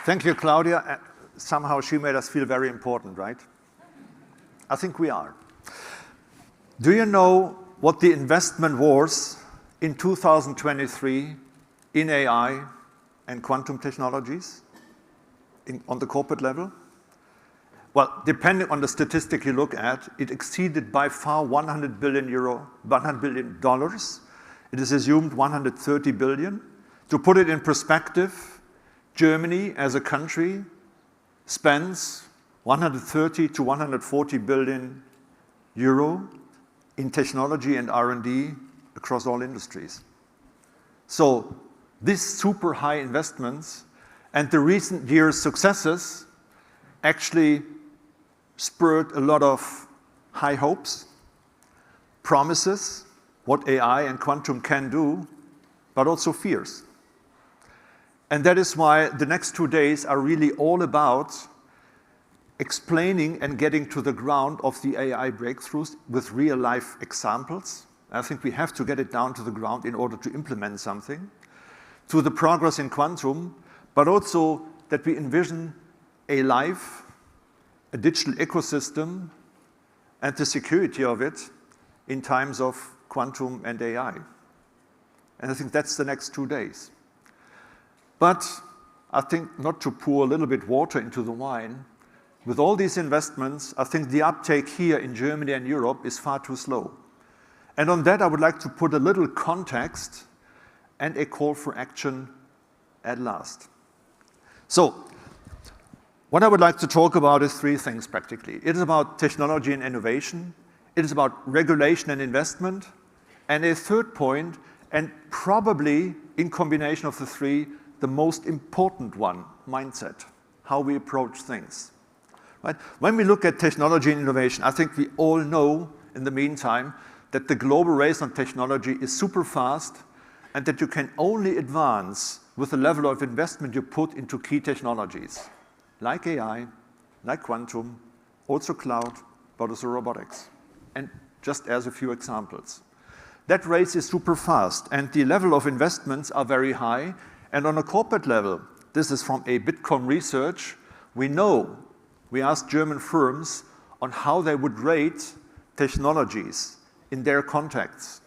Thank you, Claudia. Somehow she made us feel very important, right? I think we are. Do you know what the investment was in 2023 in AI and quantum technologies on the corporate level? Well, depending on the statistic you look at, it exceeded by far $100 billion. It is assumed 130 billion. To put it in perspective, Germany as a country spends 130 to 140 billion euro in technology and R&D across all industries. So these super high investments and the recent years' successes actually spurred a lot of high hopes, promises, what AI and quantum can do, but also fears. And that is why the next 2 days are really all about explaining and getting to the ground of the AI breakthroughs with real-life examples. I think we have to get it down to the ground in order to implement something, to the progress in quantum, but also that we envision a life, a digital ecosystem, and the security of it in times of quantum and AI. And I think that's the next 2 days. But I think not to pour a little bit water into the wine, with all these investments, I think the uptake here in Germany and Europe is far too slow. And on that, I would like to put a little context and a call for action at last. So, what I would like to talk about is 3 things practically. It is about technology and innovation, it is about regulation and investment, and a third point, and probably in combination of the 3, the most important one, mindset, how we approach things. Right? When we look at technology and innovation, I think we all know in the meantime that the global race on technology is super fast and that you can only advance with the level of investment you put into key technologies, like AI, like quantum, also cloud, but also robotics. And just as a few examples. That race is super fast and the level of investments are very high. And on a corporate level, this is from a Bitkom research, we asked German firms on how they would rate technologies in their contexts.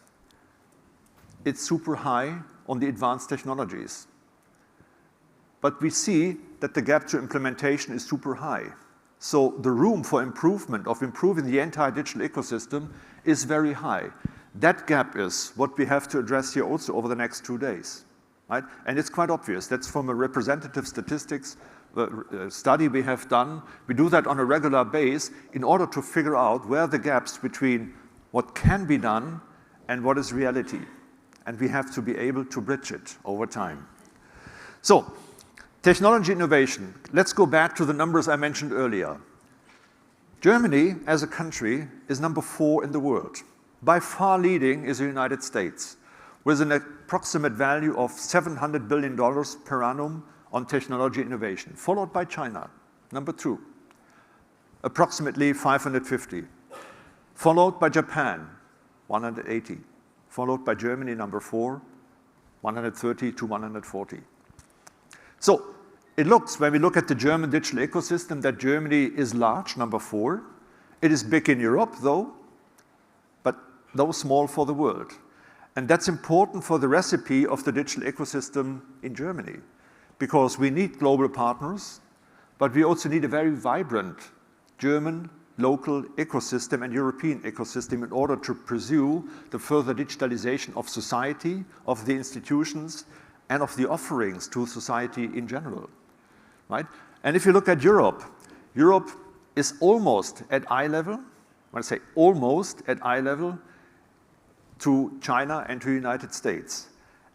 It's super high on the advanced technologies. But we see that the gap to implementation is super high. So the room for improvement, of improving the entire digital ecosystem, is very high. That gap is what we have to address here also over the next 2 days. Right? And it's quite obvious. That's from a representative statistics study we have done. We do that on a regular basis in order to figure out where the gaps between what can be done and what is reality. And we have to be able to bridge it over time. So, technology innovation. Let's go back to the numbers I mentioned earlier. Germany, as a country, is number 4 in the world. By far leading is the United States, with an approximate value of $700 billion per annum on technology innovation, followed by China, number 2, approximately 550, followed by Japan, 180, followed by Germany, number 4, 130 to 140. So it looks, when we look at the German digital ecosystem, that Germany is large, number 4. It is big in Europe, though small for the world. And that's important for the recipe of the digital ecosystem in Germany, because we need global partners, but we also need a very vibrant German local ecosystem and European ecosystem in order to pursue the further digitalization of society, of the institutions, and of the offerings to society in general. Right? And if you look at Europe, Europe is almost at eye level, when I say almost at eye level, to China and to the United States.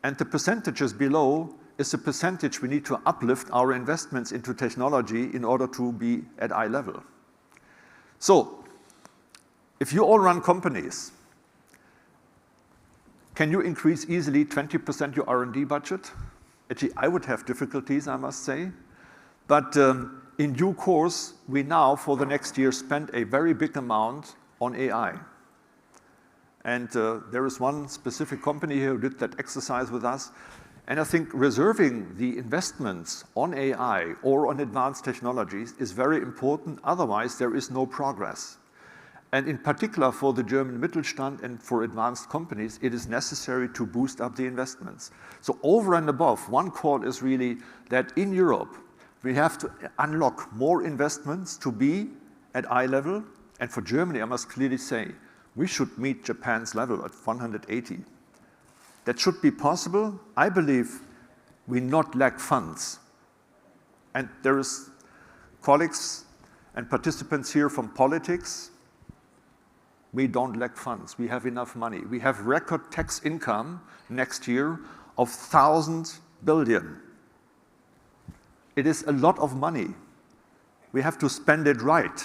And the percentages below is the percentage we need to uplift our investments into technology in order to be at eye level. So, if you all run companies, can you increase easily 20% your R&D budget? Actually, I would have difficulties, I must say. But in due course, we now, for the next year, spend a very big amount on AI. And there is one specific company here who did that exercise with us. And I think reserving the investments on AI or on advanced technologies is very important. Otherwise, there is no progress. And in particular for the German Mittelstand and for advanced companies, it is necessary to boost up the investments. So over and above, one call is really that in Europe, we have to unlock more investments to be at eye level. And for Germany, I must clearly say, we should meet Japan's level at 180. That should be possible. I believe we not lack funds. And there is colleagues and participants here from politics. We don't lack funds. We have enough money. We have record tax income next year of 1,000 billion. It is a lot of money. We have to spend it right.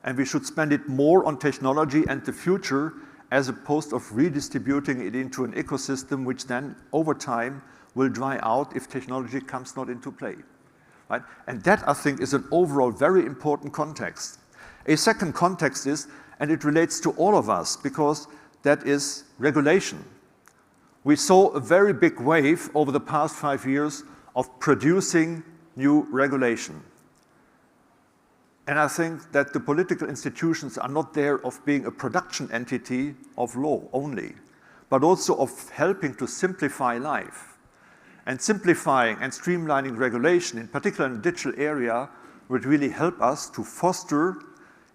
And we should spend it more on technology and the future as opposed to redistributing it into an ecosystem which then over time will dry out if technology comes not into play. Right? And that, I think, is an overall very important context. A second context is, and it relates to all of us, because that is regulation. We saw a very big wave over the past 5 years of producing new regulation. And I think that the political institutions are not there of being a production entity of law only, but also of helping to simplify life. And simplifying and streamlining regulation, in particular in the digital area, would really help us to foster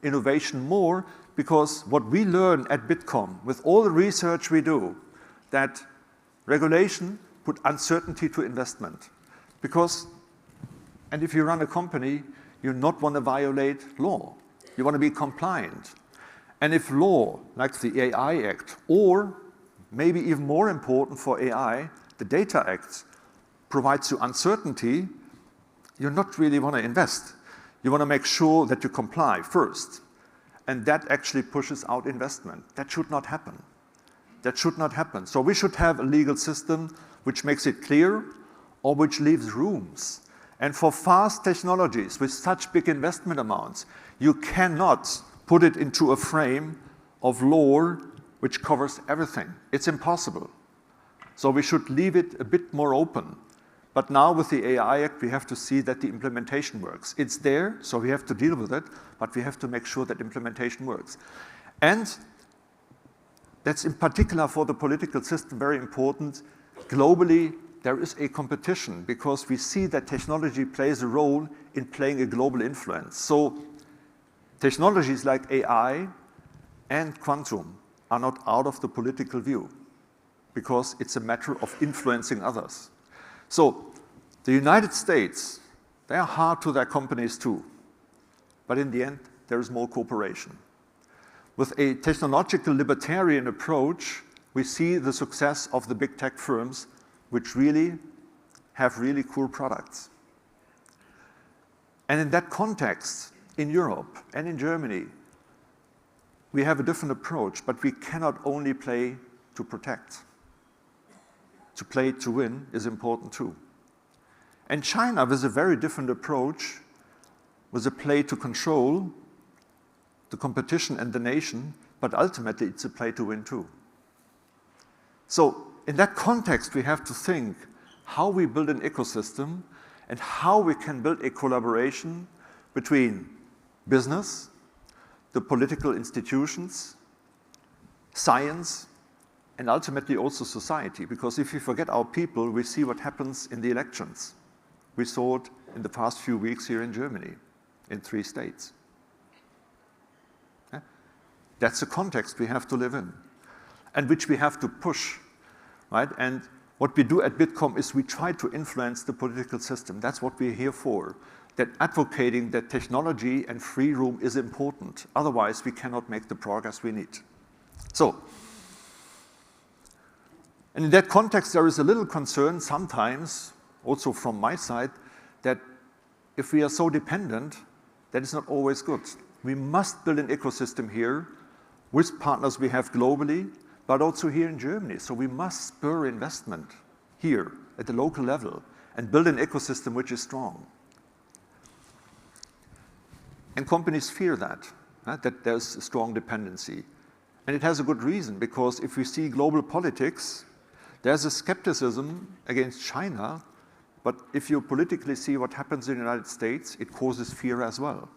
innovation more, because what we learn at Bitkom, with all the research we do, that regulation put uncertainty to investment. Because, and if you run a company, you not want to violate law. You want to be compliant. And if law, like the AI Act, or maybe even more important for AI, the Data Act, provides you uncertainty, you not really want to invest. You want to make sure that you comply first. And that actually pushes out investment. That should not happen. That should not happen. So we should have a legal system which makes it clear or which leaves rooms. And for fast technologies with such big investment amounts, you cannot put it into a frame of law which covers everything. It's impossible. So we should leave it a bit more open. But now with the AI Act, we have to see that the implementation works. It's there, so we have to deal with it, but we have to make sure that implementation works. And that's in particular for the political system very important. Globally, there is a competition because we see that technology plays a role in playing a global influence. So technologies like AI and quantum are not out of the political view because it's a matter of influencing others. So the United States, they are hard to their companies too. But in the end, there is more cooperation. With a technological libertarian approach, we see the success of the big tech firms which really have really cool products. And in that context, in Europe and in Germany, we have a different approach, but we cannot only play to protect. To play to win is important too. And China, with a very different approach, was a play to control the competition and the nation, but ultimately it's a play to win too. So in that context, we have to think how we build an ecosystem and how we can build a collaboration between business, the political institutions, science, and ultimately also society. Because if we forget our people, we see what happens in the elections. We saw it in the past few weeks here in Germany, in 3 states. Yeah? That's the context we have to live in, and which we have to push, right? And what we do at Bitkom is we try to influence the political system. That's what we're here for. That advocating that technology and free room is important. Otherwise, we cannot make the progress we need. So, and in that context, there is a little concern sometimes, also from my side, that if we are so dependent, that is not always good. We must build an ecosystem here with partners we have globally, but also here in Germany. So we must spur investment here at the local level and build an ecosystem which is strong. And companies fear that there's a strong dependency. And it has a good reason, because if we see global politics, There's a skepticism against China, but if you politically see what happens in the United States, it causes fear as well.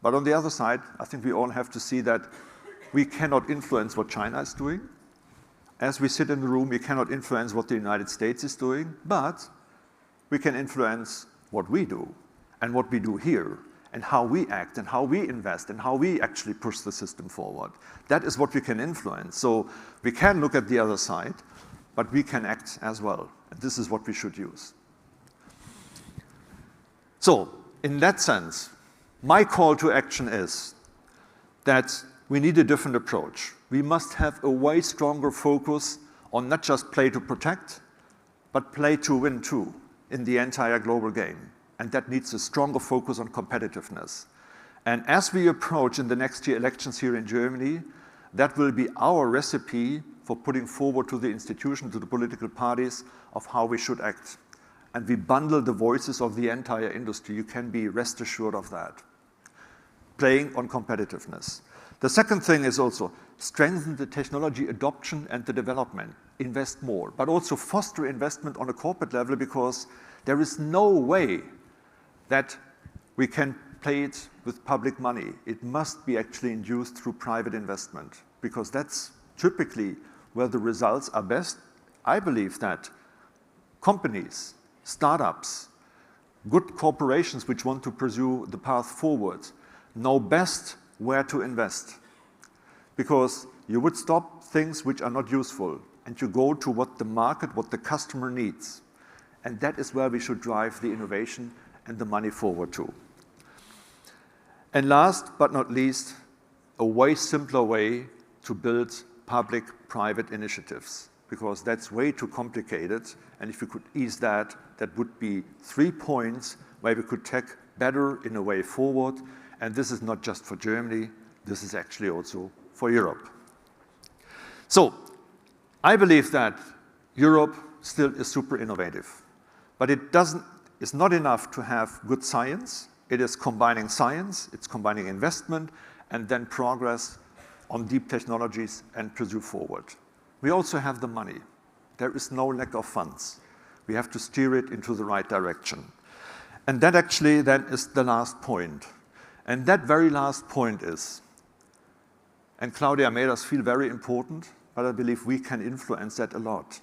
But on the other side, I think we all have to see that we cannot influence what China is doing. As we sit in the room, we cannot influence what the United States is doing, but we can influence what we do and what we do here and how we act and how we invest and how we actually push the system forward. That is what we can influence. So we can look at the other side, but we can act as well. And this is what we should use. So in that sense, my call to action is that we need a different approach. We must have a way stronger focus on not just play to protect, but play to win too in the entire global game. And that needs a stronger focus on competitiveness. And as we approach in the next year elections here in Germany, that will be our recipe for putting forward to the institution, to the political parties, of how we should act. And we bundle the voices of the entire industry. You can be rest assured of that. Playing on competitiveness. The second thing is also strengthen the technology adoption and the development. Invest more, but also foster investment on a corporate level, because there is no way that we can play it with public money. It must be actually induced through private investment, because that's typically where the results are best. I believe that companies, startups, good corporations which want to pursue the path forward know best where to invest, because you would stop things which are not useful and you go to what the market, what the customer needs. And that is where we should drive the innovation and the money forward to. And last but not least, a way simpler way to build public-private initiatives, because that's way too complicated. And if we could ease that, that would be 3 points where we could take better in a way forward. And this is not just for Germany, this is actually also for Europe. So I believe that Europe still is super innovative, but it's not enough to have good science. It is combining science, it's combining investment, and then progress on deep technologies and pursue forward. We also have the money. There is no lack of funds. We have to steer it into the right direction. And that actually then is the last point. And that very last point is, and Claudia made us feel very important, but I believe we can influence that a lot.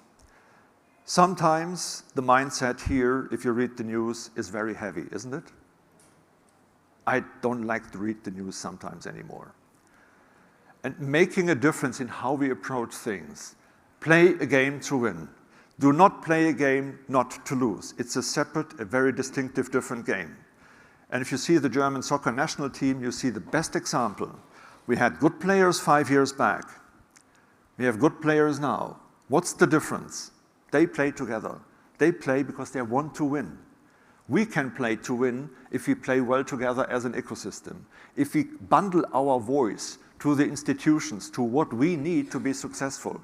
Sometimes the mindset here, if you read the news, is very heavy, isn't it? I don't like to read the news sometimes anymore. And making a difference in how we approach things. Play a game to win. Do not play a game not to lose. It's a separate, a very distinctive, different game. And if you see the German soccer national team, you see the best example. We had good players 5 years back. We have good players now. What's the difference? They play together. They play because they want to win. We can play to win if we play well together as an ecosystem. If we bundle our voice to the institutions, to what we need to be successful.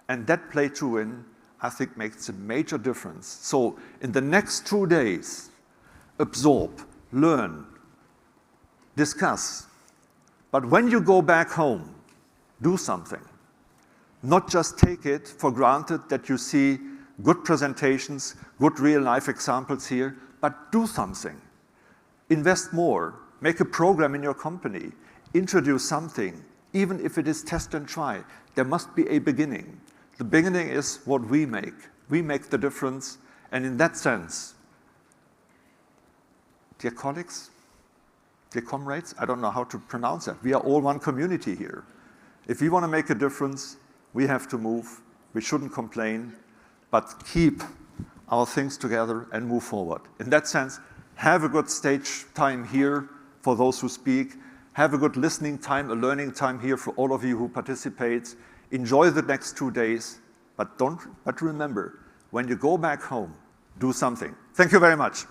And that play to win, I think, makes a major difference. So in the next 2 days, absorb, learn, discuss. But when you go back home, do something. Not just take it for granted that you see good presentations, good real-life examples here, but do something. Invest more. Make a program in your company. Introduce something, even if it is test and try. There must be a beginning. The beginning is what we make. We make the difference, and in that sense, dear colleagues, dear comrades, I don't know how to pronounce that. We are all one community here. If we want to make a difference, we have to move. We shouldn't complain, but keep our things together and move forward. In that sense, have a good stage time here for those who speak. Have a good listening time, a learning time here for all of you who participate. Enjoy the next 2 days, but remember, when you go back home, do something. Thank you very much.